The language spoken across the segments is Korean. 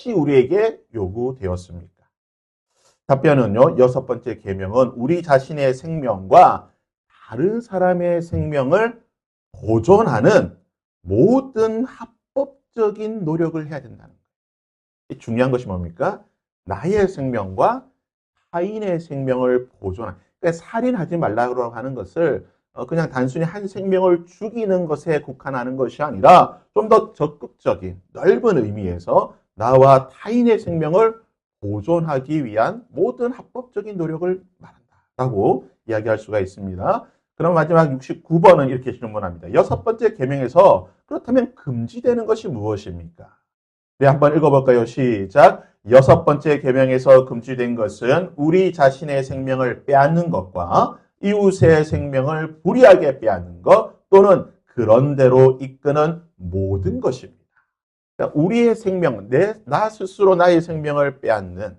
무엇이 우리에게 요구되었습니까? 답변은요. 여섯 번째 계명은 우리 자신의 생명과 다른 사람의 생명을 보존하는 모든 합법적인 노력을 해야 된다는 거예요. 중요한 것이 뭡니까? 나의 생명과 타인의 생명을 보존하는. 그러니까 살인하지 말라고 하는 것을 그냥 단순히 한 생명을 죽이는 것에 국한하는 것이 아니라 좀 더 적극적인 넓은 의미에서 나와 타인의 생명을 보존하기 위한 모든 합법적인 노력을 말한다라고 이야기할 수가 있습니다. 그럼 마지막 69번은 이렇게 질문합니다. 여섯 번째 계명에서 그렇다면 금지되는 것이 무엇입니까? 네, 한번 읽어볼까요? 시작. 여섯 번째 계명에서 금지된 것은 우리 자신의 생명을 빼앗는 것과 이웃의 생명을 불의하게 빼앗는 것 또는 그런 대로 이끄는 모든 것입니다. 그러니까 우리의 생명, 나 스스로 나의 생명을 빼앗는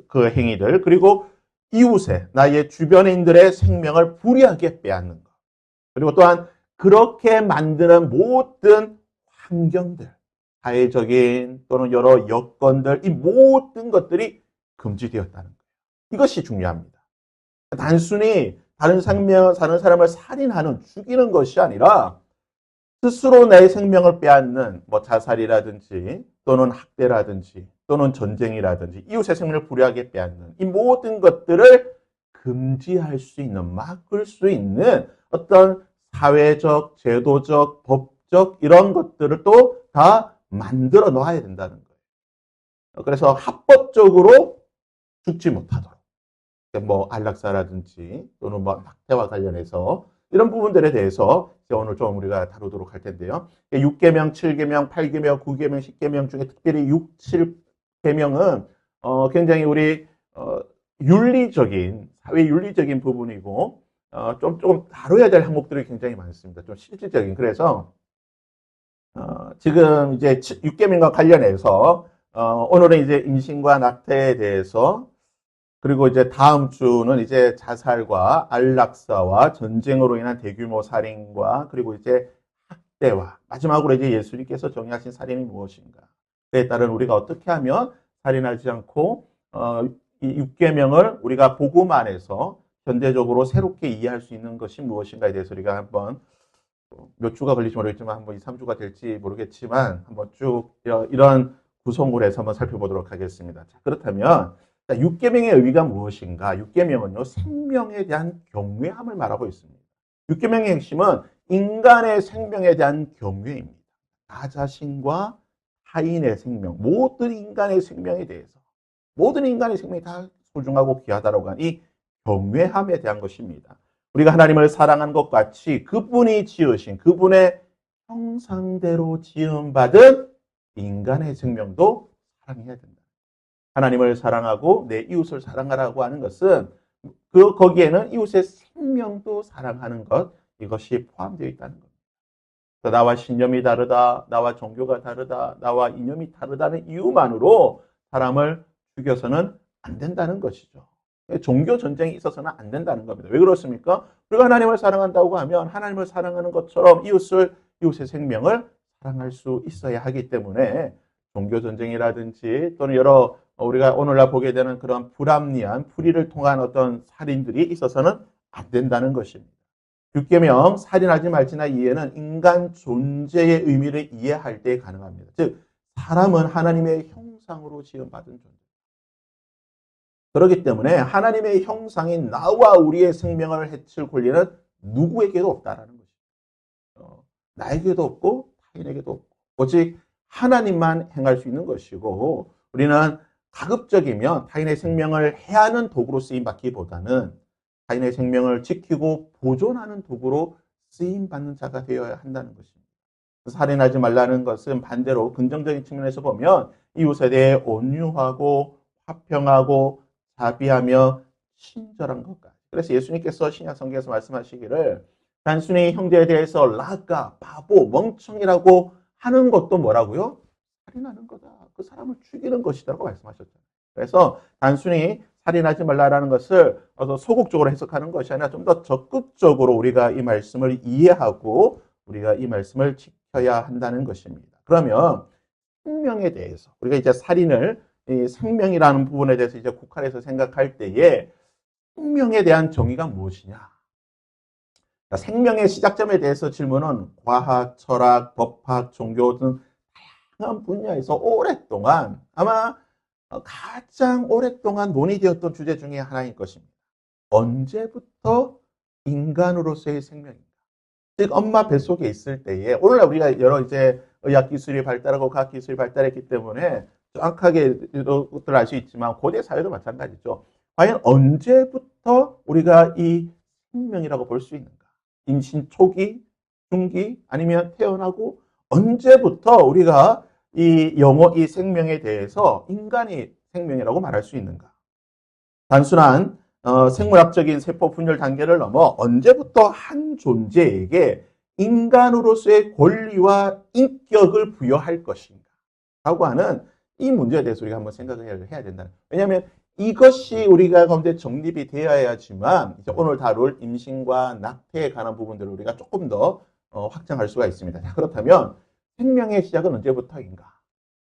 그 행위들, 그리고 이웃의, 나의 주변인들의 생명을 불의하게 빼앗는 것. 그리고 또한 그렇게 만드는 모든 환경들, 사회적인 또는 여러 여건들, 이 모든 것들이 금지되었다는 거예요. 이것이 중요합니다. 단순히 다른 사람을 살인하는, 죽이는 것이 아니라 스스로 내 생명을 빼앗는 자살이라든지 또는 학대라든지 또는 전쟁이라든지 이웃의 생명을 불의하게 빼앗는 이 모든 것들을 금지할 수 있는, 막을 수 있는 어떤 사회적, 제도적, 법적 이런 것들을 또 다 만들어 놔야 된다는 거예요. 그래서 합법적으로 죽지 못하도록. 안락사라든지 또는 학대와 관련해서 이런 부분들에 대해서 오늘 좀 우리가 다루도록 할 텐데요. 6계명, 7계명, 8계명, 9계명, 10계명 중에 특별히 6, 7계명은 굉장히 우리 윤리적인, 사회 윤리적인 부분이고 조금 다뤄야 될 항목들이 굉장히 많습니다. 좀 실질적인. 그래서 지금 이제 6계명과 관련해서 오늘은 이제 임신과 낙태에 대해서 그리고 이제 다음 주는 이제 자살과 안락사와 전쟁으로 인한 대규모 살인과 그리고 이제 학대와 마지막으로 이제 예수님께서 정의하신 살인이 무엇인가? 그에 따른 우리가 어떻게 하면 살인하지 않고 이 6계명을 우리가 복음 안에서 현대적으로 새롭게 이해할 수 있는 것이 무엇인가에 대해서 우리가 한번 몇 주가 걸릴지 모르겠지만 한번 2, 3주가 될지 모르겠지만 한번 쭉 이런 구성을 해서 한번 살펴보도록 하겠습니다. 자, 그렇다면 6계명의 의미가 무엇인가? 6계명은요, 생명에 대한 경외함을 말하고 있습니다. 6계명의 핵심은 인간의 생명에 대한 경외입니다. 나 자신과 타인의 생명, 모든 인간의 생명에 대해서, 모든 인간의 생명이 다 소중하고 귀하다라고 한 이 경외함에 대한 것입니다. 우리가 하나님을 사랑한 것 같이 그분이 지으신 그분의 형상대로 지음받은 인간의 생명도 사랑해야 된다. 하나님을 사랑하고 내 이웃을 사랑하라고 하는 것은 거기에는 이웃의 생명도 사랑하는 것, 이것이 포함되어 있다는 겁니다. 나와 신념이 다르다, 나와 종교가 다르다, 나와 이념이 다르다는 이유만으로 사람을 죽여서는 안 된다는 것이죠. 종교 전쟁이 있어서는 안 된다는 겁니다. 왜 그렇습니까? 우리가 하나님을 사랑한다고 하면 하나님을 사랑하는 것처럼 이웃의 생명을 사랑할 수 있어야 하기 때문에 종교 전쟁이라든지 또는 여러 우리가 오늘날 보게 되는 그런 불합리한 불의를 통한 어떤 살인들이 있어서는 안 된다는 것입니다. 6계명 살인하지 말지나 이해는 인간 존재의 의미를 이해할 때 가능합니다. 즉 사람은 하나님의 형상으로 지음받은 존재. 그렇기 때문에 하나님의 형상인 나와 우리의 생명을 해칠 권리는 누구에게도 없다라는 것입니다. 나에게도 없고 타인에게도 없고 오직 하나님만 행할 수 있는 것이고 우리는 가급적이면 타인의 생명을 해하는 도구로 쓰임받기보다는 타인의 생명을 지키고 보존하는 도구로 쓰임받는 자가 되어야 한다는 것입니다. 살인하지 말라는 것은 반대로 긍정적인 측면에서 보면 이웃에 대해 온유하고 화평하고 자비하며 친절한 것까지. 그래서 예수님께서 신약 성경에서 말씀하시기를 단순히 형제에 대해서 라가, 바보, 멍청이라고 하는 것도 뭐라고요? 살인하는 거다. 그 사람을 죽이는 것이라고 말씀하셨잖아요. 그래서 단순히 살인하지 말라라는 것을 소극적으로 해석하는 것이 아니라 좀 더 적극적으로 우리가 이 말씀을 이해하고 우리가 이 말씀을 지켜야 한다는 것입니다. 그러면 생명에 대해서 우리가 이제 살인을 이 생명이라는 부분에 대해서 이제 국한해서 생각할 때에 생명에 대한 정의가 무엇이냐? 그러니까 생명의 시작점에 대해서 질문은 과학, 철학, 법학, 종교 등 다양한 분야에서 오랫동안 아마 가장 오랫동안 논의되었던 주제 중에 하나일 것입니다. 언제부터 인간으로서의 생명인가? 즉 엄마 뱃속에 있을 때에 오늘날 우리가 여러 이제 의학 기술이 발달하고 과학 기술이 발달했기 때문에 정확하게 이런 것들을 알 수 있지만 고대 사회도 마찬가지죠. 과연 언제부터 우리가 이 생명이라고 볼 수 있는가? 임신 초기, 중기, 아니면 태어나고 언제부터 우리가 이 생명에 대해서 인간이 생명이라고 말할 수 있는가? 단순한 생물학적인 세포 분열 단계를 넘어 언제부터 한 존재에게 인간으로서의 권리와 인격을 부여할 것인가? 라고 하는 이 문제에 대해서 우리가 한번 생각을 해야 된다. 왜냐하면 이것이 우리가 가운데 정립이 되어야지만 이제 오늘 다룰 임신과 낙태에 관한 부분들을 우리가 조금 더 확장할 수가 있습니다. 자, 그렇다면 생명의 시작은 언제부터인가?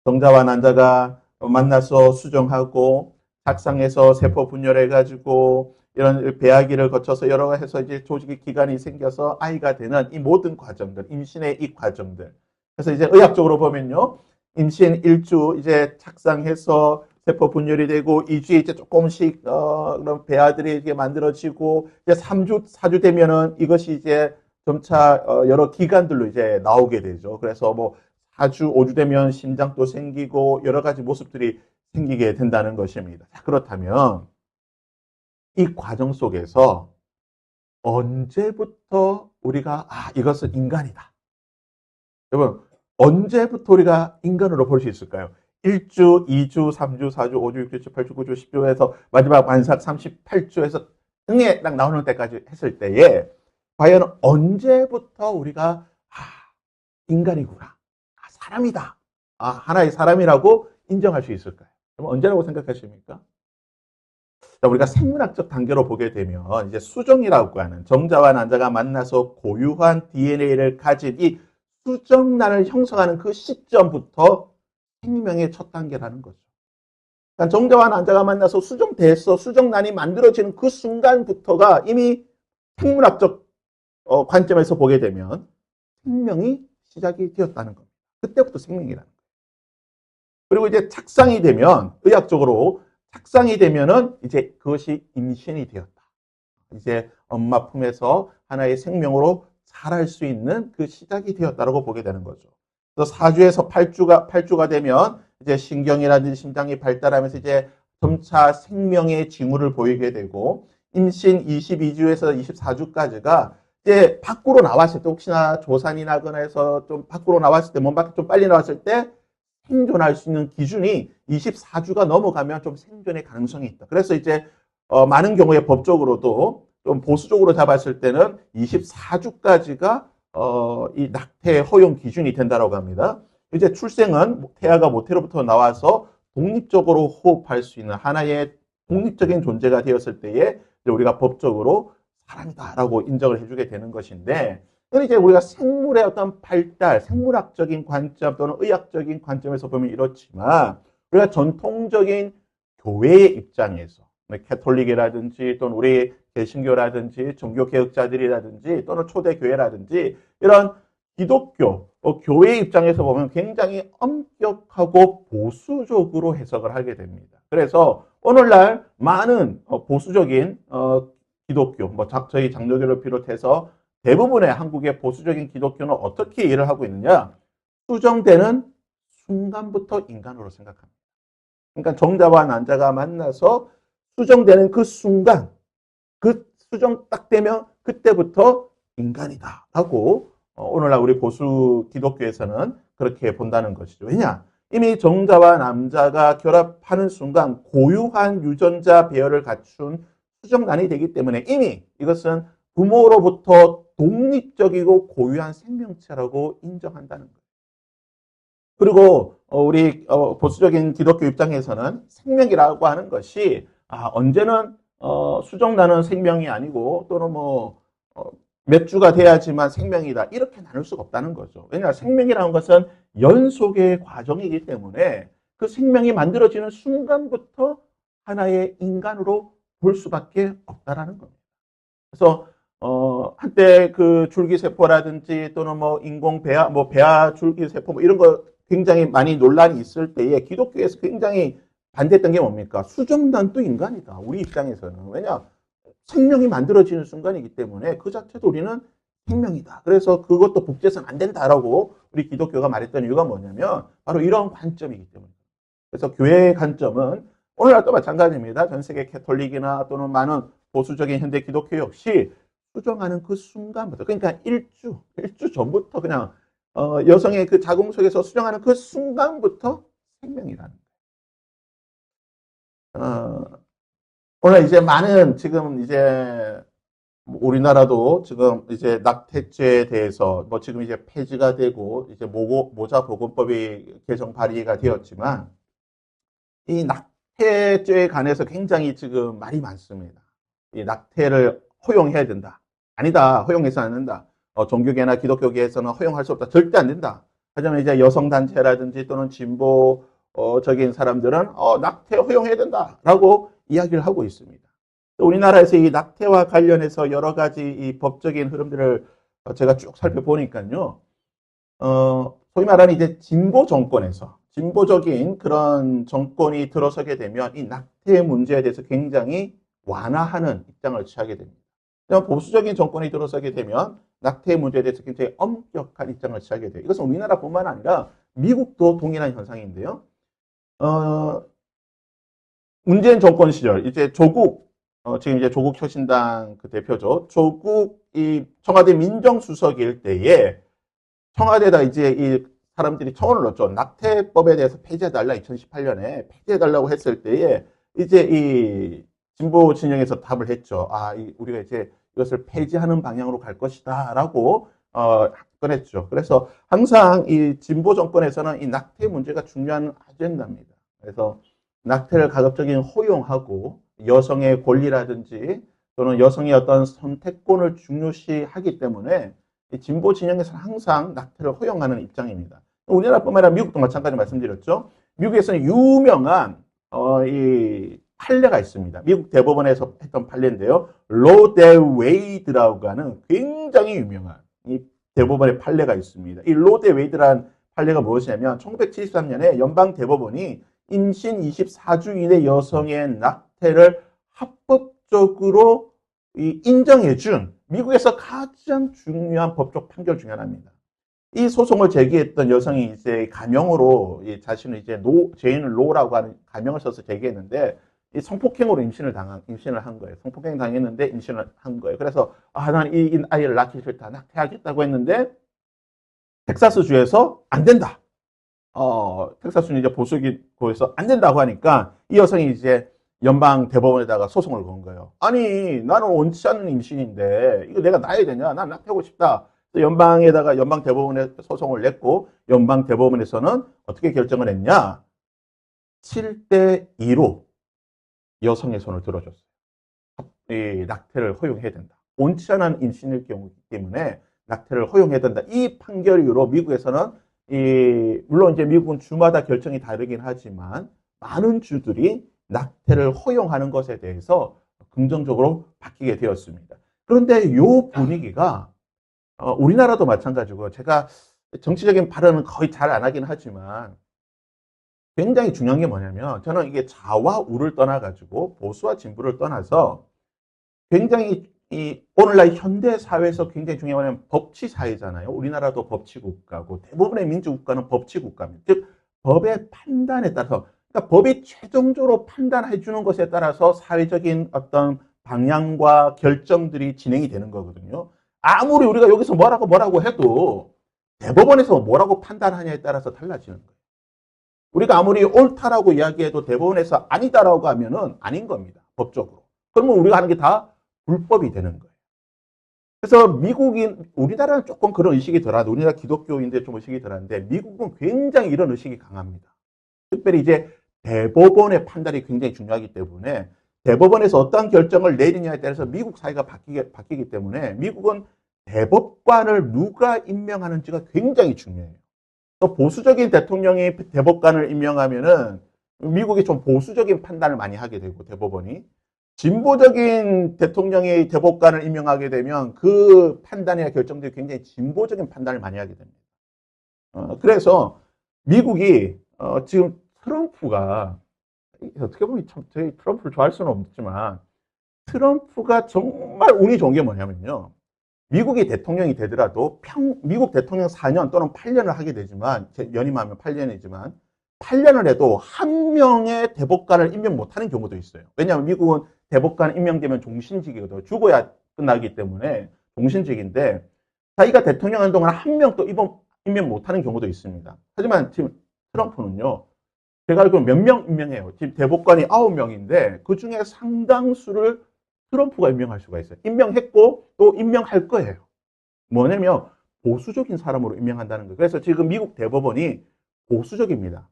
정자와 난자가 만나서 수정하고 작상해서 세포 분열해가지고 이런 배아기를 거쳐서 여러 가지 해서 이제 조직의 기관이 생겨서 아이가 되는 이 모든 과정들, 임신의 이 과정들. 그래서 이제 의학적으로 보면요, 임신 1주 이제 착상해서 세포 분열이 되고 2주에 이제 조금씩 그런 배아들이 이렇게 만들어지고 이제 3주, 4주 되면은 이것이 이제 점차 여러 기관들로 이제 나오게 되죠. 그래서 뭐 4주, 5주 되면 심장도 생기고 여러 가지 모습들이 생기게 된다는 것입니다. 자, 그렇다면 이 과정 속에서 언제부터 우리가 이것은 인간이다. 여러분, 언제부터 우리가 인간으로 볼 수 있을까요? 1주, 2주, 3주, 4주, 5주, 6주, 7주, 8주, 9주, 10주에서 마지막 만삭 38주에서 등에 딱 나오는 때까지 했을 때에 과연 언제부터 우리가 인간이구나, 사람이다, 하나의 사람이라고 인정할 수 있을까요? 그럼 언제라고 생각하십니까? 자, 우리가 생물학적 단계로 보게 되면 이제 수정이라고 하는 정자와 난자가 만나서 고유한 DNA를 가진 이 수정란을 형성하는 그 시점부터 생명의 첫 단계라는 거죠. 그러니까 정자와 난자가 만나서 수정돼서 수정란이 만들어지는 그 순간부터가 이미 생물학적 관점에서 보게 되면 생명이 시작이 되었다는 겁니다. 그때부터 생명이라는 거예요. 그리고 이제 착상이 되면 의학적으로 착상이 되면은 이제 그것이 임신이 되었다. 이제 엄마 품에서 하나의 생명으로 자랄 수 있는 그 시작이 되었다라고 보게 되는 거죠. 그래서 4주에서 8주가 되면 이제 신경이라든지 심장이 발달하면서 이제 점차 생명의 징후를 보이게 되고 임신 22주에서 24주까지가 이제 밖으로 나왔을 때 혹시나 조산이 나거나 해서 좀 밖으로 나왔을 때 몸 밖에 좀 빨리 나왔을 때 생존할 수 있는 기준이 24주가 넘어가면 좀 생존의 가능성이 있다. 그래서 이제 많은 경우에 법적으로도 좀 보수적으로 잡았을 때는 24주까지가 이 낙태 허용 기준이 된다고 합니다. 이제 출생은 태아가 모태로부터 나와서 독립적으로 호흡할 수 있는 하나의 독립적인 존재가 되었을 때에 우리가 법적으로 사람이다라고 인정을 해주게 되는 것인데, 그건 이제 우리가 생물의 어떤 발달, 생물학적인 관점 또는 의학적인 관점에서 보면 이렇지만 우리가 전통적인 교회의 입장에서 캐톨릭이라든지 또는 우리 개신교라든지 종교개혁자들이라든지 또는 초대교회라든지 이런 기독교, 교회의 입장에서 보면 굉장히 엄격하고 보수적으로 해석을 하게 됩니다. 그래서 오늘날 많은 보수적인 기독교, 저희 장로교를 비롯해서 대부분의 한국의 보수적인 기독교는 어떻게 이해를 하고 있느냐? 수정되는 순간부터 인간으로 생각합니다. 그러니까 정자와 난자가 만나서 수정되는 그 순간, 그 수정 딱 되면 그때부터 인간이다 하고 오늘날 우리 보수 기독교에서는 그렇게 본다는 것이죠. 왜냐? 이미 정자와 남자가 결합하는 순간 고유한 유전자 배열을 갖춘 수정란이 되기 때문에 이미 이것은 부모로부터 독립적이고 고유한 생명체라고 인정한다는 거예요. 그리고 우리 보수적인 기독교 입장에서는 생명이라고 하는 것이 언제는 수정란은 생명이 아니고 또는 몇 주가 돼야지만 생명이다 이렇게 나눌 수가 없다는 거죠. 왜냐하면 생명이라는 것은 연속의 과정이기 때문에 그 생명이 만들어지는 순간부터 하나의 인간으로 볼 수밖에 없다라는 겁니다. 그래서 한때 그 줄기세포라든지 또는 뭐 인공 배아, 뭐 배아 줄기세포 뭐 이런 거 굉장히 많이 논란이 있을 때에 기독교에서 굉장히 반대했던 게 뭡니까? 수정란도 인간이다. 우리 입장에서는. 왜냐? 생명이 만들어지는 순간이기 때문에 그 자체도 우리는 생명이다. 그래서 그것도 복제해서는 안 된다라고 우리 기독교가 말했던 이유가 뭐냐면 바로 이런 관점이기 때문입니다. 그래서 교회의 관점은 오늘날도 마찬가지입니다. 전 세계 캐톨릭이나 또는 많은 보수적인 현대 기독교 역시 수정하는 그 순간부터, 그러니까 일주 전부터 그냥 여성의 그 자궁 속에서 수정하는 그 순간부터 생명이라는 거예요. 오늘 이제 많은 지금 이제 우리나라도 지금 이제 낙태죄에 대해서 뭐 지금 이제 폐지가 되고 이제 모자보건법이 개정 발의가 되었지만 이 낙태죄에 관해서 굉장히 지금 말이 많습니다. 이 낙태를 허용해야 된다. 아니다. 허용해서 안 된다. 종교계나 기독교계에서는 허용할 수 없다. 절대 안 된다. 하지만 이제 여성단체라든지 또는 진보적인 사람들은 낙태 허용해야 된다라고 이야기를 하고 있습니다. 우리나라에서 이 낙태와 관련해서 여러 가지 이 법적인 흐름들을 제가 쭉 살펴보니까요. 소위 말하는 이제 진보 정권에서 진보적인 그런 정권이 들어서게 되면 이 낙태 문제에 대해서 굉장히 완화하는 입장을 취하게 됩니다. 보수적인 정권이 들어서게 되면 낙태 문제에 대해서 굉장히 엄격한 입장을 취하게 돼요. 이것은 우리나라뿐만 아니라 미국도 동일한 현상인데요. 문재인 정권 시절 이제 조국 지금 이제 조국 혁신당 그 대표죠. 조국이 청와대 민정수석일 때에 청와대에다 이제 이 사람들이 청원을 넣었죠. 낙태법에 대해서 폐지해달라 2018년에 폐지해달라고 했을 때에 이제 이 진보 진영에서 답을 했죠. 우리가 이제 이것을 폐지하는 방향으로 갈 것이다라고 꺼냈죠. 그래서 항상 이 진보 정권에서는 이 낙태 문제가 중요한 아젠다입니다. 그래서 낙태를 가급적인 허용하고 여성의 권리라든지 또는 여성의 어떤 선택권을 중요시하기 때문에 진보 진영에서는 항상 낙태를 허용하는 입장입니다. 우리나라뿐만 아니라 미국도 마찬가지 말씀드렸죠. 미국에서는 유명한 이 판례가 있습니다. 미국 대법원에서 했던 판례인데요. 로 데 웨이드라고 하는 굉장히 유명한 이 대법원의 판례가 있습니다. 이 로 데 웨이드라는 판례가 무엇이냐면 1973년에 연방 대법원이 임신 24주 이내 여성의 낙태를 합법적으로 인정해준 미국에서 가장 중요한 법적 판결 중 하나입니다. 이 소송을 제기했던 여성이 이제 가명으로 자신을 이제 제인 로라고 하는 가명을 써서 제기했는데 이 성폭행으로 임신을 한 거예요. 성폭행 당했는데 임신을 한 거예요. 그래서 난 이 아이를 낳기 싫다, 낙태하겠다고 했는데 텍사스주에서 안 된다. 텍사스는 이제 보수기구에서 안 된다고 하니까 이 여성이 이제 연방 대법원에다가 소송을 건 거예요. 아니, 나는 원치 않는 임신인데 이거 내가 낳아야 되냐? 난 낙태하고 싶다. 연방 대법원에 소송을 냈고 연방 대법원에서는 어떻게 결정을 했냐? 7대 2로 여성의 손을 들어줬어요. 이 낙태를 허용해야 된다. 원치 않은 임신일 경우이기 때문에 낙태를 허용해야 된다. 이 판결 이후로 미국에서는 물론 이제 미국은 주마다 결정이 다르긴 하지만 많은 주들이 낙태를 허용하는 것에 대해서 긍정적으로 바뀌게 되었습니다. 그런데 이 분위기가 우리나라도 마찬가지고 제가 정치적인 발언은 거의 잘 안 하긴 하지만 굉장히 중요한 게 뭐냐면 저는 이게 좌와 우를 떠나가지고 보수와 진보를 떠나서 굉장히 오늘날 현대 사회에서 굉장히 중요한 건 법치 사회잖아요. 우리나라도 법치 국가고 대부분의 민주국가는 법치 국가입니다. 즉 법의 판단에 따라서 그러니까 법이 최종적으로 판단해 주는 것에 따라서 사회적인 어떤 방향과 결정들이 진행이 되는 거거든요. 아무리 우리가 여기서 뭐라고 해도 대법원에서 뭐라고 판단하냐에 따라서 달라지는 거예요. 우리가 아무리 옳다라고 이야기해도 대법원에서 아니다라고 하면은 아닌 겁니다. 법적으로. 그러면 우리가 하는 게 다 불법이 되는 거예요. 그래서 우리나라는 조금 그런 의식이 덜한데, 우리나라 기독교인들 좀 의식이 덜한데, 미국은 굉장히 이런 의식이 강합니다. 특별히 이제 대법원의 판단이 굉장히 중요하기 때문에, 대법원에서 어떤 결정을 내리냐에 따라서 미국 사회가 바뀌기 때문에, 미국은 대법관을 누가 임명하는지가 굉장히 중요해요. 또 보수적인 대통령이 대법관을 임명하면은 미국이 좀 보수적인 판단을 많이 하게 되고 대법원이 진보적인 대통령이 대법관을 임명하게 되면 그 판단이나 결정들이 굉장히 진보적인 판단을 많이 하게 됩니다. 그래서 미국이 지금 트럼프가 어떻게 보면 참 저희 트럼프를 좋아할 수는 없지만 트럼프가 정말 운이 좋은 게 뭐냐면요. 미국이 대통령이 되더라도 미국 대통령 4년 또는 8년을 하게 되지만 연임하면 8년이지만 8년을 해도 한 명의 대법관을 임명 못하는 경우도 있어요. 왜냐하면 미국은 대법관 임명되면 종신직이거든요. 죽어야 끝나기 때문에 종신직인데 자기가 대통령 한 동안 한 명도 임명 못하는 경우도 있습니다. 하지만 지금 트럼프는요. 제가 알기로는 몇 명 임명해요. 지금 대법관이 9명인데 그 중에 상당수를 트럼프가 임명할 수가 있어요. 임명했고 또 임명할 거예요. 뭐냐면 보수적인 사람으로 임명한다는 거예요. 그래서 지금 미국 대법원이 보수적입니다.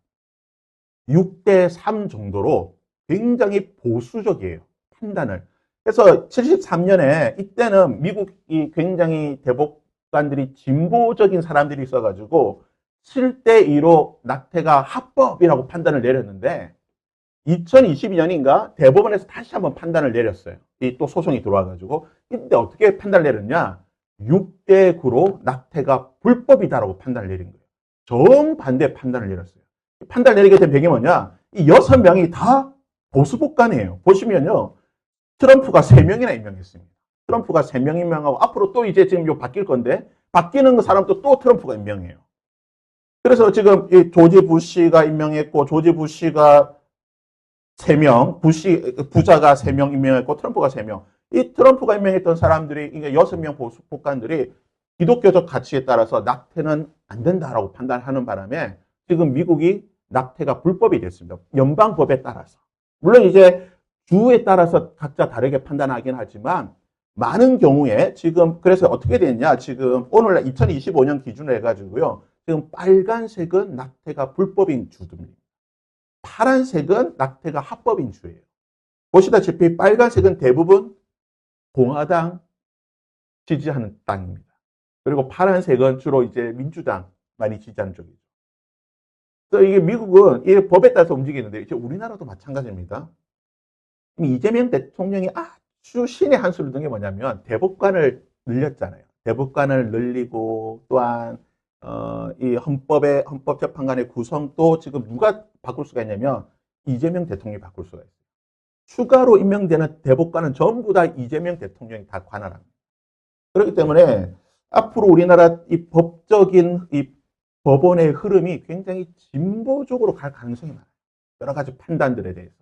6대 3 정도로 굉장히 보수적이에요. 판단을. 그래서 73년에 이때는 미국이 굉장히 대법관들이 진보적인 사람들이 있어가지고 7대 2로 낙태가 합법이라고 판단을 내렸는데 2022년인가 대법원에서 다시 한번 판단을 내렸어요. 또 소송이 들어와가지고 이때 어떻게 판단을 내렸냐? 6대 9로 낙태가 불법이다라고 판단을 내린 거예요. 정반대 판단을 내렸어요. 판단을 내리게 된 배경이 뭐냐? 이 6명이 다 보수법관이에요. 보시면요. 트럼프가 3명이나 임명했습니다. 트럼프가 3명 임명하고 앞으로 또 이제 지금 바뀔 건데 바뀌는 사람도 또 트럼프가 임명해요. 그래서 지금 이 조지 부시가 임명했고 조지 부시가 3명, 부자가 3명 임명했고 트럼프가 3명. 이 트럼프가 임명했던 사람들이, 그러니까 6명 보수법관들이 기독교적 가치에 따라서 낙태는 안 된다라고 판단하는 바람에 지금 미국이 낙태가 불법이 됐습니다. 연방법에 따라서. 물론 이제 주에 따라서 각자 다르게 판단하긴 하지만 많은 경우에 지금 그래서 어떻게 됐냐? 지금 오늘날 2025년 기준으로 해가지고요. 지금 빨간색은 낙태가 불법인 주입니다. 파란색은 낙태가 합법인 주예요. 보시다시피 빨간색은 대부분 공화당 지지하는 땅입니다. 그리고 파란색은 주로 이제 민주당 많이 지지하는 쪽이죠. 그래서 이게 미국은 이 법에 따라서 움직이는데 이제 우리나라도 마찬가지입니다. 이재명 대통령이 아주 신의 한 수를 든 게 뭐냐면 대법관을 늘렸잖아요. 대법관을 늘리고 또한 이 헌법재판관의 구성도 지금 누가 바꿀 수가 있냐면 이재명 대통령이 바꿀 수가 있어요. 추가로 임명되는 대법관은 전부 다 이재명 대통령이 다 관할합니다. 그렇기 때문에 앞으로 우리나라 이 법적인 이 법원의 흐름이 굉장히 진보적으로 갈 가능성이 많아요. 여러 가지 판단들에 대해서.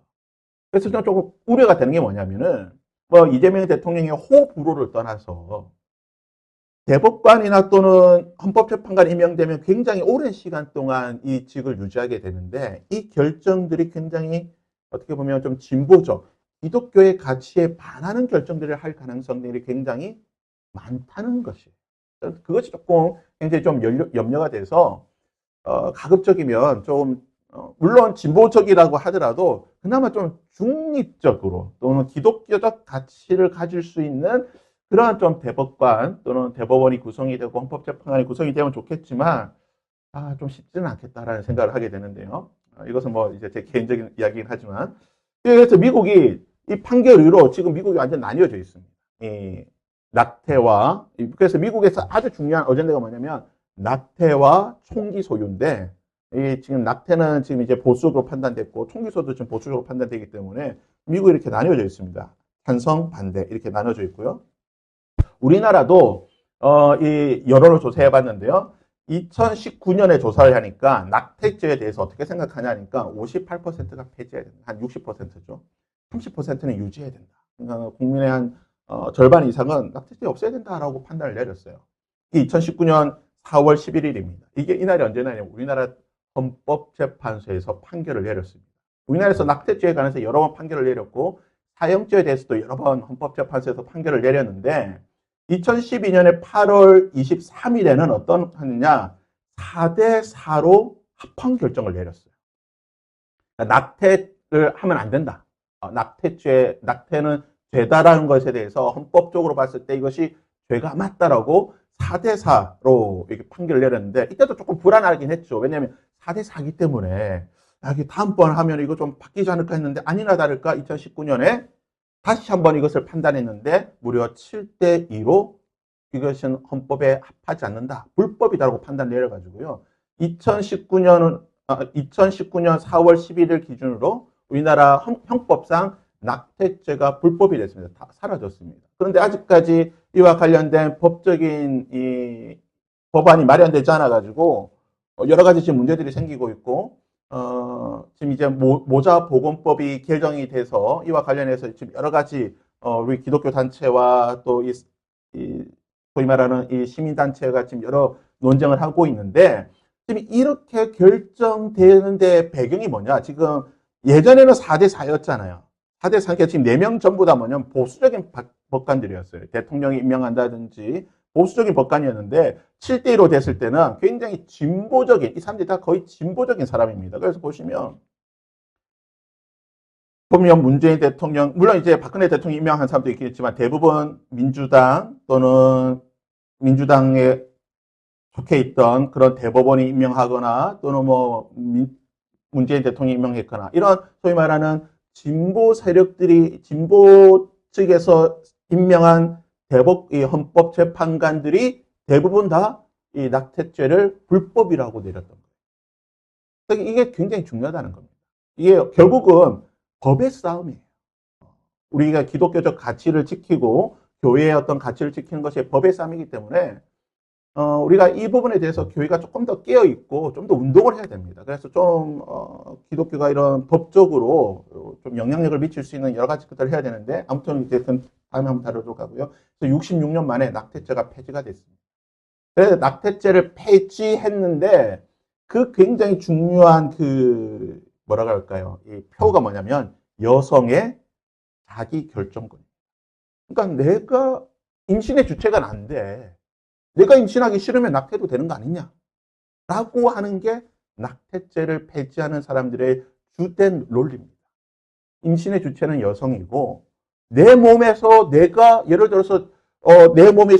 그래서 저는 조금 우려가 되는 게 뭐냐면은 뭐 이재명 대통령의 호불호를 떠나서 대법관이나 또는 헌법재판관 임명되면 굉장히 오랜 시간 동안 이 직을 유지하게 되는데 이 결정들이 굉장히 어떻게 보면 좀 진보적, 기독교의 가치에 반하는 결정들을 할 가능성들이 굉장히 많다는 것이에요. 그것이 조금 굉장히 좀 염려가 돼서 가급적이면 좀 물론 진보적이라고 하더라도 그나마 좀 중립적으로 또는 기독교적 가치를 가질 수 있는 그러한 좀 대법관 또는 대법원이 구성이 되고 헌법재판관이 구성이 되면 좋겠지만 좀 쉽지는 않겠다라는 생각을 하게 되는데요. 이것은 뭐 이제 제 개인적인 이야기긴 하지만 그래서 미국이 이 판결 이후로 지금 미국이 완전 나뉘어져 있습니다. 이 낙태와 그래서 미국에서 아주 중요한 어젠다가 뭐냐면 낙태와 총기 소유인데 이 지금 낙태는 지금 이제 보수적으로 판단됐고 총기 소유도 지금 보수적으로 판단되기 때문에 미국이 이렇게 나뉘어져 있습니다. 찬성, 반대 이렇게 나눠져 있고요. 우리나라도 이 여론을 조사해 봤는데요. 2019년에 조사를 하니까 낙태죄에 대해서 어떻게 생각하냐니까 58%가 폐지해야 된다. 한 60%죠. 30%는 유지해야 된다. 그러니까 국민의 한 절반 이상은 낙태죄 없애야 된다라고 판단을 내렸어요. 이게 2019년 4월 11일입니다. 이게 이날이 언제냐면 우리나라 헌법재판소에서 판결을 내렸습니다. 우리나라에서 낙태죄에 관해서 여러 번 판결을 내렸고 사형죄에 대해서도 여러 번 헌법재판소에서 판결을 내렸는데 2012년에 8월 23일에는 어떤 하느냐 4대 4로 합헌 결정을 내렸어요. 그러니까 낙태를 하면 안 된다. 낙태는 죄다라는 것에 대해서 헌법적으로 봤을 때 이것이 죄가 맞다라고 4대 4로 이렇게 판결을 내렸는데 이때도 조금 불안하긴 했죠. 왜냐하면 4대 4기 때문에 이게 다음번 하면 이거 좀 바뀌지 않을까 했는데 아니나 다를까 2019년에 다시 한번 이것을 판단했는데 무려 7대 2로 이것은 헌법에 합하지 않는다. 불법이다라고 판단을 내려가지고요. 2019년 4월 11일 기준으로 우리나라 형법상 낙태죄가 불법이 됐습니다. 다 사라졌습니다. 그런데 아직까지 이와 관련된 법적인 이 법안이 마련되지 않아가지고 여러 가지 지금 문제들이 생기고 있고 지금 이제 모자보건법이 개정이 돼서 이와 관련해서 지금 여러 가지 우리 기독교 단체와 또 소위 말하는 이 시민단체가 지금 여러 논쟁을 하고 있는데 지금 이렇게 결정되는데 배경이 뭐냐? 지금 예전에는 4대 4였잖아요. 4대 4가 지금 4명 전부 다 뭐냐면 보수적인 법관들이었어요. 대통령이 임명한다든지 보수적인 법관이었는데 7대 1로 됐을 때는 굉장히 진보적인, 이 사람들이 다 거의 진보적인 사람입니다. 그래서 보면 문재인 대통령, 물론 이제 박근혜 대통령 임명한 사람도 있겠지만 대부분 민주당 또는 민주당에 속해 있던 그런 대법원이 임명하거나 또는 문재인 대통령이 임명했거나 이런 소위 말하는 진보 세력들이 진보 측에서 임명한 이 헌법재판관들이 대부분 다 이 낙태죄를 불법이라고 내렸던 거예요. 그러니까 이게 굉장히 중요하다는 겁니다. 이게 결국은 법의 싸움이에요. 우리가 기독교적 가치를 지키고 교회의 어떤 가치를 지키는 것이 법의 싸움이기 때문에 우리가 이 부분에 대해서 교회가 조금 더 깨어있고 좀 더 운동을 해야 됩니다. 그래서 좀 기독교가 이런 법적으로 좀 영향력을 미칠 수 있는 여러 가지 것들을 해야 되는데 아무튼 이제 다음에 한번 다루도록 하고요. 그래서 66년 만에 낙태죄가 폐지가 됐습니다. 그래서 낙태죄를 폐지했는데 그 굉장히 중요한 그 뭐라 그럴까요? 이 표가 뭐냐면 여성의 자기 결정권. 그러니까 내가 임신의 주체가 난데 내가 임신하기 싫으면 낙태도 되는 거 아니냐? 라고 하는 게 낙태죄를 폐지하는 사람들의 주된 논리입니다. 임신의 주체는 여성이고 내 몸에서 내가 예를 들어서 내 몸에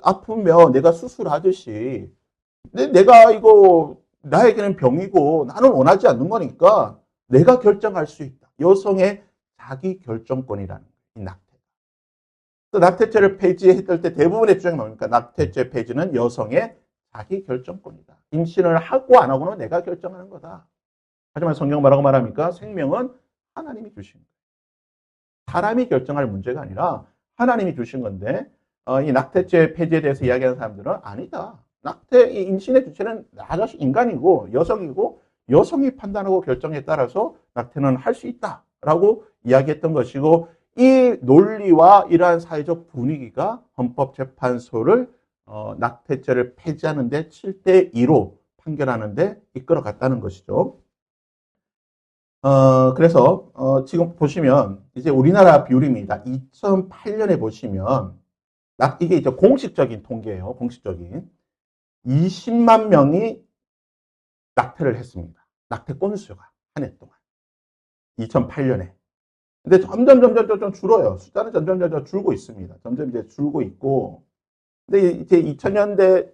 아프면 내가 수술하듯이 내가 이거 나에게는 병이고 나는 원하지 않는 거니까 내가 결정할 수 있다. 여성의 자기 결정권이라는 이 낙태. 낙태죄를 폐지했을 때 대부분의 주장이 뭡니까? 낙태죄 폐지는 여성의 자기 결정권이다. 임신을 하고 안 하고는 내가 결정하는 거다. 하지만 성경 뭐라고 말합니까? 생명은 하나님이 주신 거예요. 사람이 결정할 문제가 아니라 하나님이 주신 건데 이 낙태죄 폐지에 대해서 이야기하는 사람들은 아니다. 이 임신의 주체는 나 자신 인간이고 여성이고 여성이 판단하고 결정에 따라서 낙태는 할 수 있다라고 이야기했던 것이고 이 논리와 이러한 사회적 분위기가 헌법재판소를 낙태죄를 폐지하는데 7대 2로 판결하는데 이끌어갔다는 것이죠. 그래서 지금 보시면 이제 우리나라 비율입니다. 2008년에 보시면 이게 이제 공식적인 통계예요. 공식적인 20만 명이 낙태를 했습니다. 낙태 건수가 한 해 동안 2008년에. 근데 점점 줄어요. 숫자는 점점 줄고 있습니다. 점점 이제 줄고 있고. 근데 이제 2000년대,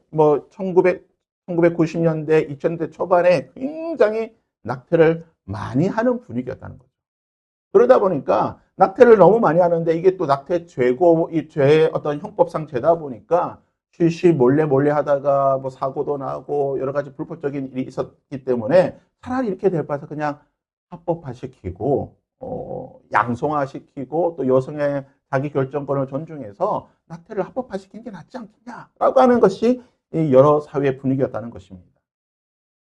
1990년대, 2000년대 초반에 굉장히 낙태를 많이 하는 분위기였다는 거죠. 그러다 보니까 낙태를 너무 많이 하는데 이게 또 낙태죄고 이 죄의 어떤 형법상 죄다 보니까 쉬쉬 몰래 하다가 사고도 나고 여러 가지 불법적인 일이 있었기 때문에 차라리 이렇게 될 바에서 그냥 합법화시키고 양성화시키고 또 여성의 자기 결정권을 존중해서 낙태를 합법화시키는 게 낫지 않겠냐라고 하는 것이 여러 사회의 분위기였다는 것입니다.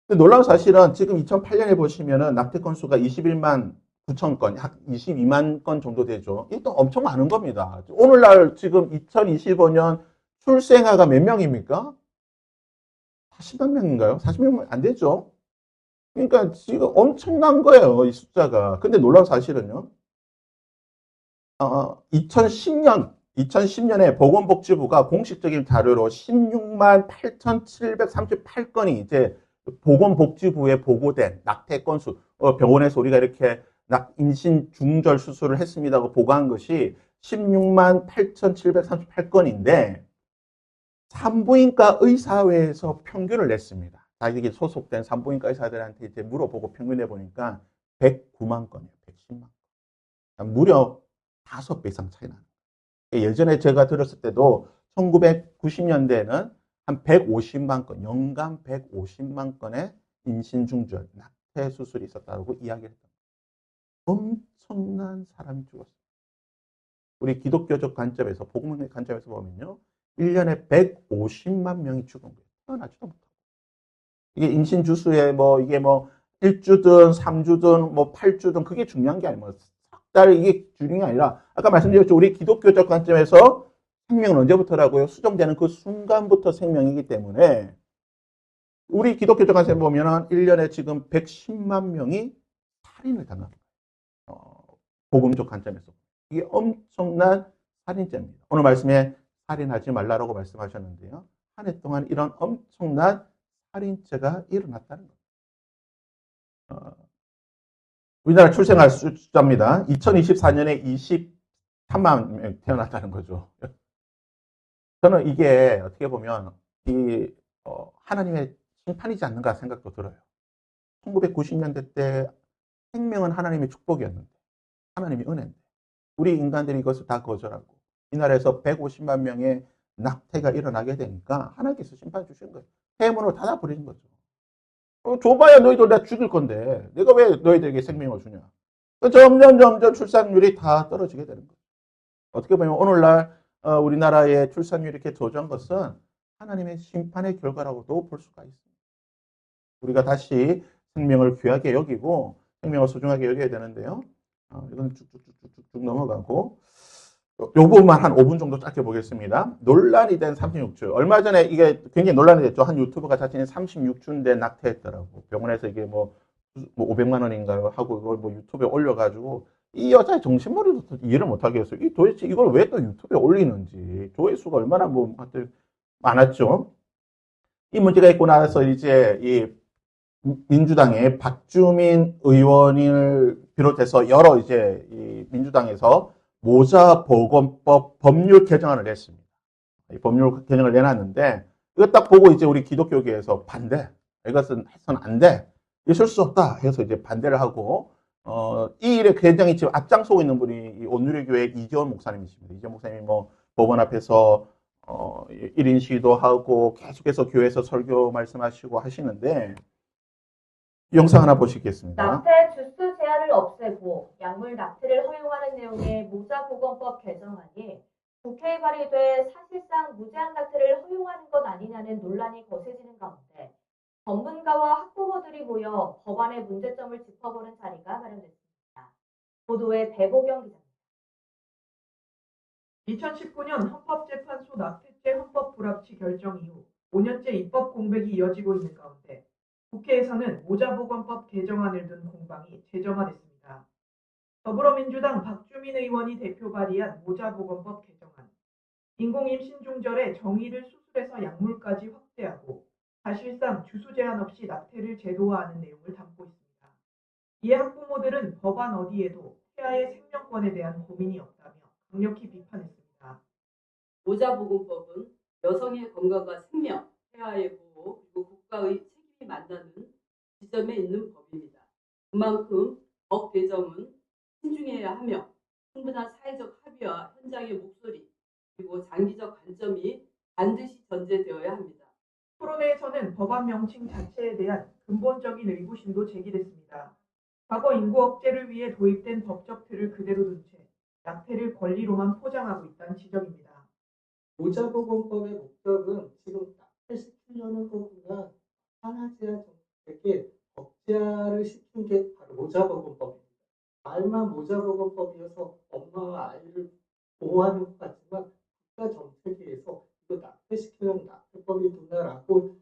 놀라운 사실은 지금 2008년에 보시면은 낙태 건수가 21만 9천 건, 약 22만 건 정도 되죠. 이게 또 엄청 많은 겁니다. 오늘날 지금 2025년 출생아가 몇 명입니까? 40만 명인가요? 40명 안 되죠. 그러니까 지금 엄청난 거예요, 이 숫자가. 근데 놀라운 사실은요. 2010년에 보건복지부가 공식적인 자료로 16만 8,738건이 이제 보건복지부에 보고된 낙태 건수, 병원에서 우리가 이렇게 임신 중절 수술을 했습니다고 보고한 것이 16만 8,738건인데 산부인과 의사회에서 평균을 냈습니다. 자기에게 소속된 산부인과 의사들한테 이제 물어보고 평균해 보니까 109만 건이에요. 110만 건. 무려 5배 이상 차이 나는 거예요. 예전에 제가 들었을 때도 1990년대에는 한 150만 건, 연간 150만 건의 임신 중절, 낙태 수술이 있었다고 이야기를 했던 거예요. 엄청난 사람이 죽었어요. 우리 기독교적 관점에서, 복음의 관점에서 보면요. 1년에 150만 명이 죽은 거예요. 태어나지도 못하고. 이게 임신 주수에 뭐, 이게 뭐, 1주든 3주든 뭐 8주든 그게 중요한 게 아니고, 석 이게 중요한 게 아니라, 아까 말씀드렸죠. 우리 기독교적 관점에서 생명은 언제부터라고요? 수정되는 그 순간부터 생명이기 때문에, 우리 기독교적 관점에 보면은 1년에 지금 110만 명이 살인을 당합니다. 복음적 관점에서. 이게 엄청난 살인죄입니다. 오늘 말씀에 살인하지 말라고 말씀하셨는데요. 한 해 동안 이런 엄청난 살인죄가 일어났다는 겁니다. 우리나라 출생아 숫자입니다. 2024년에 23만 명 태어났다는 거죠. 저는 이게 어떻게 보면 하나님의 심판이지 않는가 생각도 들어요. 1990년대 때 생명은 하나님의 축복이었는데, 하나님의 은혜인데, 우리 인간들이 이것을 다 거절하고 이 나라에서 150만 명의 낙태가 일어나게 되니까 하나님께서 심판 주신 거예요. 해문을 닫아버리는 거죠. 줘봐야 너희들 나 죽일 건데 내가 왜 너희들에게 생명을 주냐. 점점 출산율이 다 떨어지게 되는 거예요. 어떻게 보면 오늘날 우리나라의 출산율이 이렇게 저조한 것은 하나님의 심판의 결과라고도 볼 수가 있습니다. 우리가 다시 생명을 귀하게 여기고 생명을 소중하게 여겨야 되는데요. 이건 쭉쭉쭉쭉 넘어가고 요 부분만 한 5분 정도 짧게 보겠습니다. 논란이 된 36주. 얼마 전에 이게 굉장히 논란이 됐죠. 한 유튜버가 자신이 36주인데 낙태했더라고. 병원에서 이게 뭐 500만 원인가요? 하고 이걸 뭐 유튜브에 올려가지고 이 여자의 정신머리도 이해를 못하겠어요. 이 도대체 이걸 왜 또 유튜브에 올리는지. 조회수가 얼마나 뭐 많았죠. 이 문제가 있고 나서 이제 이 민주당의 박주민 의원을 비롯해서 여러 이제 이 민주당에서 모자보건법 법률 개정안을 냈습니다. 이 법률 개정을 내놨는데 이거 딱 보고 이제 우리 기독교계에서 반대. 이것은 해서는 안 돼. 있을 수 없다. 해서 이제 반대를 하고 이 일에 굉장히 지금 앞장서고 있는 분이 온누리교회 이재원 목사님이십니다. 이재원 목사님이 뭐 법원 앞에서 1인 시위도 하고 계속해서 교회에서 설교 말씀하시고 하시는데 영상 하나 보시겠습니다. 낙태 주수 제한을 없애고 약물 낙태를 허용하는 내용의 모자보건법 개정안이 국회에 발의돼 사실상 무제한 낙태를 허용하는 것 아니냐는 논란이 거세지는 가운데 전문가와 학부모들이 모여 법안의 문제점을 짚어보는 자리가 마련됐습니다. 보도에 배보경 기자입니다. 2019년 헌법재판소 낙태죄 헌법 불합치 결정 이후 5년째 입법 공백이 이어지고 있는 가운데 국회에서는 모자보건법 개정안을 둔 공방이 재점화됐습니다. 더불어민주당 박주민 의원이 대표 발의한 모자보건법 개정안. 인공임신 중절에 정의를 수술에서 약물까지 확대하고 사실상 주수 제한 없이 낙태를 제도화하는 내용을 담고 있습니다. 이에 학부모들은 법안 어디에도 태아의 생명권에 대한 고민이 없다며 강력히 비판했습니다. 모자보건법은 여성의 건강과 생명, 태아의 보호, 그리고 국가의 책임이 만나는 지점에 있는 법입니다. 그만큼 법 개정은 신중해야 하며 충분한 사회적 합의와 현장의 목소리, 그리고 장기적 관점이 반드시 전제되어야 합니다. 토론회에서는 법안 명칭 자체에 대한 근본적인 의구심도 제기됐습니다. 과거 인구 억제를 위해 도입된 법적 틀을 그대로 둔 채 낙태를 권리로만 포장하고 있다는 지적입니다. 모자보건법의 목적은 지금 낙태시키려는 것보다 산하제한 정책에 법제화를 시킨 게 바로 모자보건법입니다. 말만 모자보건법이어서 엄마와 아이를 보호하는 것 같지만 국가 정책에 의해서 이거 낙태시키려면 낙태법이구나라고.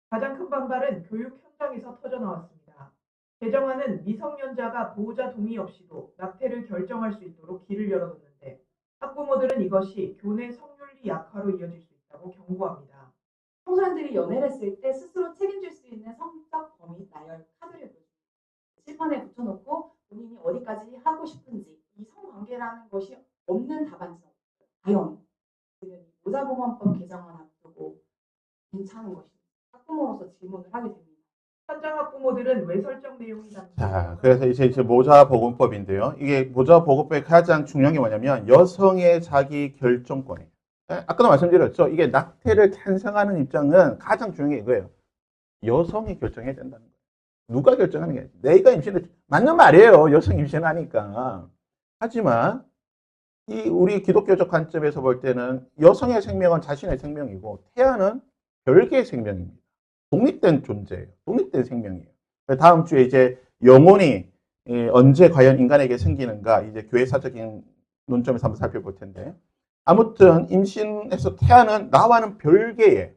가장 큰 반발은 교육 현장에서 터져나왔습니다. 개정안은 미성년자가 보호자 동의 없이도 낙태를 결정할 수 있도록 길을 열어뒀는데 학부모들은 이것이 교내 성윤리 약화로 이어질 수 있다고 경고합니다. 청소년들이 연애를 했을 때 스스로 책임질 수 있는 성적 범위 나열 카드를 보여줍니다. 칠판에 붙여놓고 본인이 어디까지 하고 싶은지 이 성관계라는 것이 없는 답안지는 없어요. 과연 지금 모자보건법 개정안 앞두고 괜찮은 것인지 학부모로서 질문을 하게 됩니다. 현장 학부모들은 왜 설정 내용이 자, 담겨 그래서 이제 모자보건법인데요. 이게 모자보건법의 가장 중요한 게 뭐냐면 여성의 자기 결정권이에요. 아까도 말씀드렸죠. 이게 낙태를 찬성하는 입장은 가장 중요한 게 이거예요. 여성이 결정해야 된다는 거예요. 누가 결정하는 게 아니라 내가 임신을 맞는 말이에요. 여성 임신하니까. 하지만 이 우리 기독교적 관점에서 볼 때는 여성의 생명은 자신의 생명이고 태아는 별개의 생명입니다. 독립된 존재예요. 독립된 생명이에요. 다음 주에 이제 영혼이 언제 과연 인간에게 생기는가 이제 교회사적인 논점에서 한번 살펴볼 텐데 아무튼 임신해서 태아는 나와는 별개의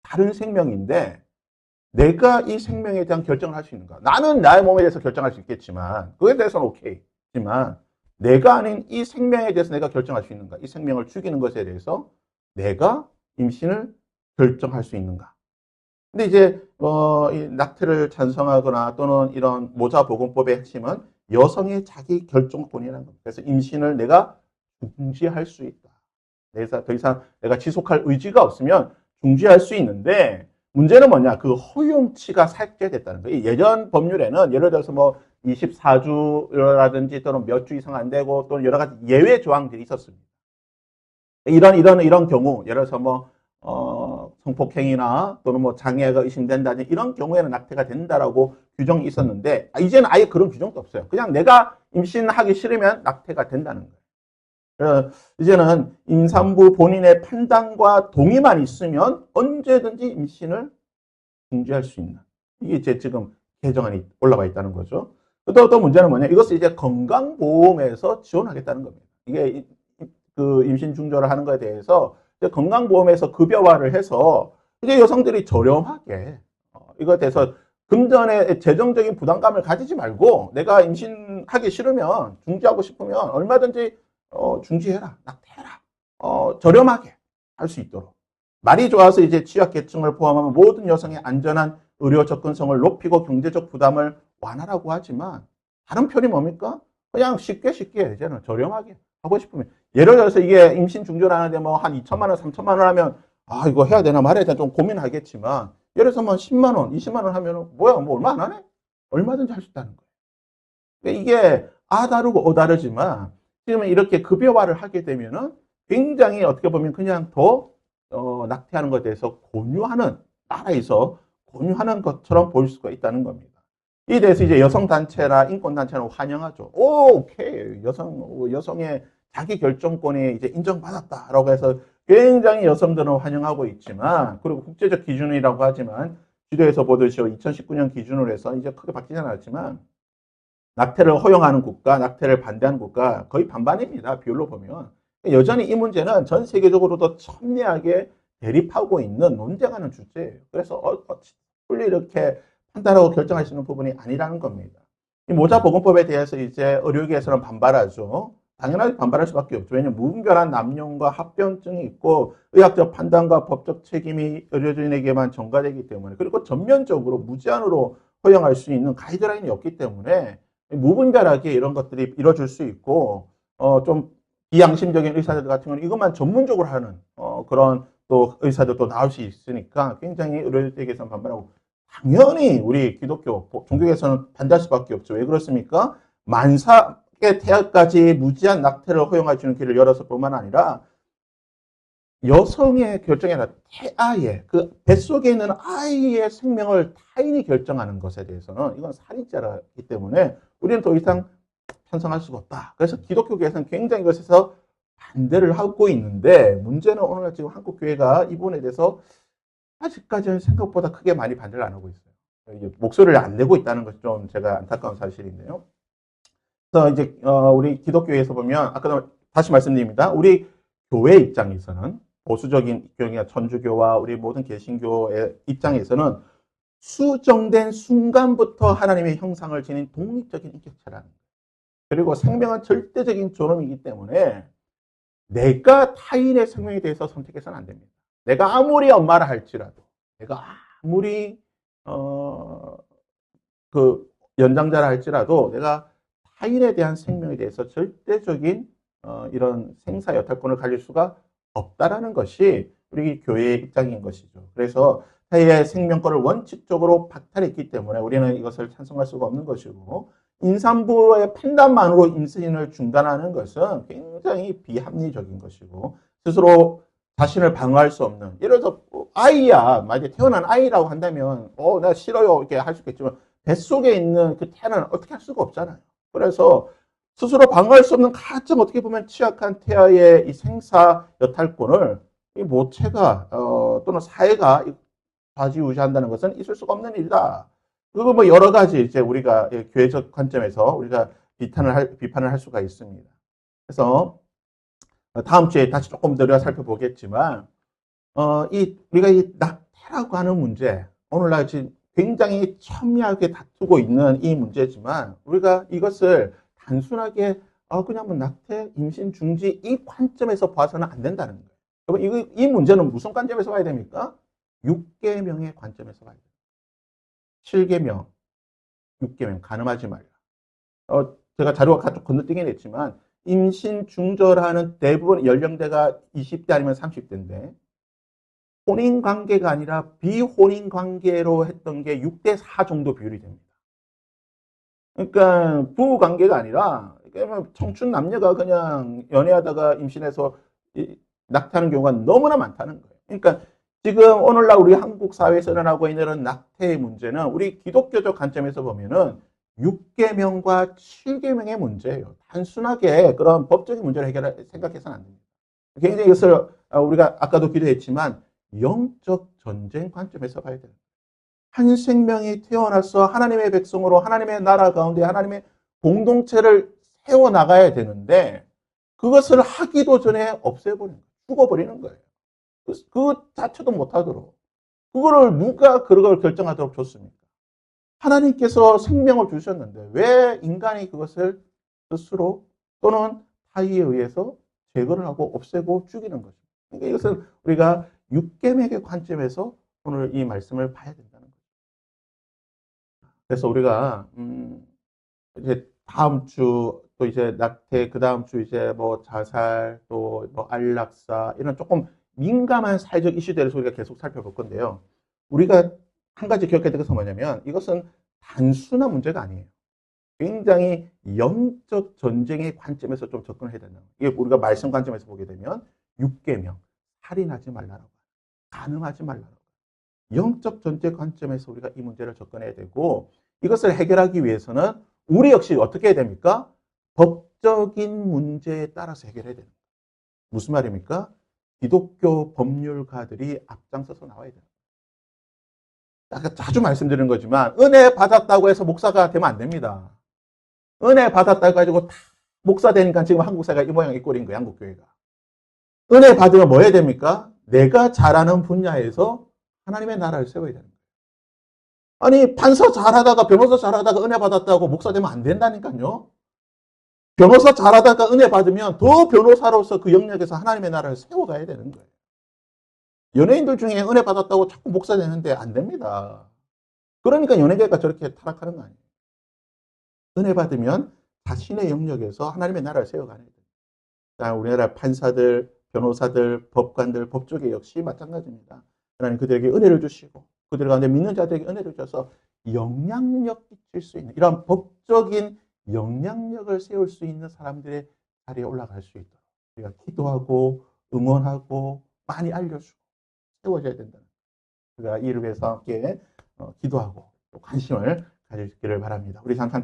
다른 생명인데 내가 이 생명에 대한 결정을 할 수 있는가? 나는 나의 몸에 대해서 결정할 수 있겠지만 그에 대해서는 오케이지만 내가 아닌 이 생명에 대해서 내가 결정할 수 있는가? 이 생명을 죽이는 것에 대해서 내가 임신을 결정할 수 있는가? 근데 이제 이 낙태를 찬성하거나 또는 이런 모자보건법의 핵심은 여성의 자기 결정권이라는 겁니다. 그래서 임신을 내가 중지할 수 있다. 더 이상 내가 지속할 의지가 없으면 중지할 수 있는데 문제는 뭐냐? 그 허용치가 삭제됐다는 거예요. 예전 법률에는 예를 들어서 뭐 24주라든지 또는 몇 주 이상 안 되고 또는 여러 가지 예외 조항들이 있었습니다. 이런 경우 예를 들어서 뭐 성폭행이나 또는 뭐 장애가 의심된다든지 이런 경우에는 낙태가 된다라고 규정이 있었는데 이제는 아예 그런 규정도 없어요. 그냥 내가 임신하기 싫으면 낙태가 된다는 거예요. 그래서 이제는 임산부 본인의 판단과 동의만 있으면 언제든지 임신을 중지할 수 있는 이게 이제 지금 개정안이 올라와 있다는 거죠. 또 문제는 뭐냐? 이것을 이제 건강보험에서 지원하겠다는 겁니다. 이게 그 임신 중절을 하는 것에 대해서 건강보험에서 급여화를 해서 이제 여성들이 저렴하게 이거에 대해서 금전의 재정적인 부담감을 가지지 말고 내가 임신하기 싫으면 중지하고 싶으면 얼마든지 중지해라, 낙태해라, 저렴하게 할 수 있도록 말이 좋아서 이제 취약계층을 포함하면 모든 여성의 안전한 의료 접근성을 높이고 경제적 부담을 완화라고 하지만 다른 편이 뭡니까? 그냥 쉽게 이제는 저렴하게 하고 싶으면 예를 들어서 이게 임신 중절하는데 뭐 한 2천만 원, 3천만 원 하면 이거 해야 되나 말아야 되나 좀 고민하겠지만 예를 들어서 뭐 10만 원, 20만 원 하면 뭐야 뭐 얼마 안 하네? 얼마든지 할 수 있다는 거예요. 그러니까 이게 다르고 다르지만 지금 이렇게 급여화를 하게 되면은 굉장히 어떻게 보면 그냥 더 낙태하는 것에 대해서 권유하는 나라에서 권유하는 것처럼 보일 수가 있다는 겁니다. 이에 대해서 이제 여성단체나 인권단체는 환영하죠. 오케이. 여성의 자기 결정권이 이제 인정받았다라고 해서 굉장히 여성들은 환영하고 있지만, 그리고 국제적 기준이라고 하지만, 지도에서 보듯이 2019년 기준으로 해서 이제 크게 바뀌지 않았지만, 낙태를 허용하는 국가, 낙태를 반대하는 국가 거의 반반입니다. 비율로 보면. 여전히 이 문제는 전 세계적으로도 첨예하게 대립하고 있는 논쟁하는 주제예요. 그래서 빨리 이렇게 판단하고 결정할 수 있는 부분이 아니라는 겁니다. 이 모자보건법에 대해서 이제 의료계에서는 반발하죠. 당연하게 반발할 수밖에 없죠. 왜냐하면 무분별한 남용과 합병증이 있고 의학적 판단과 법적 책임이 의료진에게만 전가되기 때문에 그리고 전면적으로 무제한으로 허용할 수 있는 가이드라인이 없기 때문에 무분별하게 이런 것들이 이루어질 수 있고 좀 비양심적인 의사들 같은 경우는 이것만 전문적으로 하는 그런 또 의사들도 나올 수 있으니까 굉장히 의료계에서는 반발하고 당연히 우리 기독교 종교에서는 반대할 수밖에 없죠. 왜 그렇습니까? 만삭의 태아까지 무제한 낙태를 허용할 수 있는 길을 열었을 뿐만 아니라 여성의 결정이 아니라 태아의 그 뱃속에 있는 아이의 생명을 타인이 결정하는 것에 대해서는 이건 살인죄이기 때문에 우리는 더 이상 찬성할 수가 없다. 그래서 기독교계에서는 굉장히 이것에서 반대를 하고 있는데 문제는 오늘날 지금 한국 교회가 이 부분에 대해서 아직까지는 생각보다 크게 많이 반대를 안 하고 있어요. 목소리를 안 내고 있다는 것이 좀 제가 안타까운 사실인데요. 그래서 이제 우리 기독교에서 보면 아까 다시 말씀드립니다. 우리 교회 입장에서는 보수적인 교회나 천주교와 우리 모든 개신교의 입장에서는 수정된 순간부터 하나님의 형상을 지닌 독립적인 인격체라는 거예요. 그리고 생명은 절대적인 존엄이기 때문에 내가 타인의 생명에 대해서 선택해서는 안 됩니다. 내가 아무리 엄마라 할지라도, 내가 아무리 그 연장자라 할지라도 내가 타인에 대한 생명에 대해서 절대적인 이런 생사 여탈권을 가질 수가 없다라는 것이 우리 교회의 입장인 것이죠. 그래서 타인의 생명권을 원칙적으로 박탈했기 때문에 우리는 이것을 찬성할 수가 없는 것이고, 임산부의 판단만으로 임신을 중단하는 것은 굉장히 비합리적인 것이고, 스스로 자신을 방어할 수 없는, 예를 들어서 아이야, 만약에 태어난 아이라고 한다면 나 싫어요 이렇게 할 수 있겠지만, 뱃속에 있는 그 태는 어떻게 할 수가 없잖아요. 그래서 스스로 방어할 수 없는 가장 어떻게 보면 취약한 태아의 이 생사 여탈권을 이 모체가 또는 사회가 좌지우지한다는 것은 있을 수가 없는 일이다. 그리고 뭐 여러 가지 이제 우리가 교회적 관점에서 우리가 비판을 할 수가 있습니다. 그래서 다음 주에 다시 조금 더 우리가 살펴보겠지만, 우리가 이 낙태라고 하는 문제, 오늘날 지금 굉장히 첨예하게 다투고 있는 이 문제지만, 우리가 이것을 단순하게 그냥 뭐 낙태, 임신 중지 이 관점에서 봐서는 안 된다는 거예요. 그러면 이 문제는 무슨 관점에서 봐야 됩니까? 6계명의 관점에서 봐야 돼요. 7계명, 6계명 간음하지 말라. 제가 자료가 가끔 건너뛰긴 했지만 임신 중절하는 대부분 연령대가 20대 아니면 30대인데 혼인 관계가 아니라 비혼인 관계로 했던 게 6대 4 정도 비율이 됩니다. 그러니까 부부 관계가 아니라 청춘 남녀가 그냥 연애하다가 임신해서 낙태하는 경우가 너무나 많다는 거예요. 그러니까 지금 오늘날 우리 한국 사회에서 일어나고 있는 낙태의 문제는 우리 기독교적 관점에서 보면은 6계명과 7계명의 문제예요. 단순하게 그런 법적인 문제를 생각해서는 안 됩니다. 굉장히 이것을 우리가 아까도 기도했지만 영적 전쟁 관점에서 봐야 돼요. 한 생명이 태어나서 하나님의 백성으로 하나님의 나라 가운데 하나님의 공동체를 세워나가야 되는데 그것을 하기도 전에 없애버리는 거예요. 죽어버리는 거예요. 그 자체도 못하도록. 그거를 누가 그걸 결정하도록 줬습니까? 하나님께서 생명을 주셨는데 왜 인간이 그것을 스스로 또는 타의에 의해서 제거를 하고 없애고 죽이는 것입니다. 그러니까 이것은 우리가 6계명의 관점에서 오늘 이 말씀을 봐야 된다는 거죠. 그래서 우리가 이제 다음 주 또 이제 낙태, 그 다음 주 이제 뭐 자살, 또 뭐 안락사 이런 조금 민감한 사회적 이슈들을 우리가 계속 살펴볼 건데요. 우리가 한 가지 기억해야 될 것은 뭐냐면 이것은 단순한 문제가 아니에요. 굉장히 영적 전쟁의 관점에서 좀 접근을 해야 된다. 이게 우리가 말씀 관점에서 보게 되면 6계명, 살인하지 말라라고, 간음하지 말라라고. 영적 전쟁 관점에서 우리가 이 문제를 접근해야 되고 이것을 해결하기 위해서는 우리 역시 어떻게 해야 됩니까? 법적인 문제에 따라서 해결해야 됩니다. 무슨 말입니까? 기독교 법률가들이 앞장서서 나와야 됩니다. 아까 자주 말씀드린 거지만 은혜 받았다고 해서 목사가 되면 안 됩니다. 은혜 받았다고 가지고 다 목사 되니까 지금 한국 사회가 이 모양 이 꼴인 거예요. 한국 교회가. 은혜 받으면 뭐 해야 됩니까? 내가 잘하는 분야에서 하나님의 나라를 세워야 되는 거예요. 아니 판사 잘하다가 변호사 잘하다가 은혜 받았다고 목사 되면 안 된다니까요. 변호사 잘하다가 은혜 받으면 더 변호사로서 그 영역에서 하나님의 나라를 세워가야 되는 거예요. 연예인들 중에 은혜 받았다고 자꾸 목사 되는데 안 됩니다. 그러니까 연예계가 저렇게 타락하는 거 아니에요. 은혜 받으면 자신의 영역에서 하나님의 나라를 세워가야 돼요. 우리나라 판사들, 변호사들, 법관들, 법조계 역시 마찬가지입니다. 하나님 그들에게 은혜를 주시고 그들 가운데 믿는 자들에게 은혜를 주셔서 영향력 끼칠 수 있는 이런 법적인 영향력을 세울 수 있는 사람들의 자리에 올라갈 수 있도록 우리가 기도하고 응원하고 많이 알려주고 세워져야 된다는 우리가 이를 위해서 함께 기도하고 또 관심을 가지기를 바랍니다. 우리 잠깐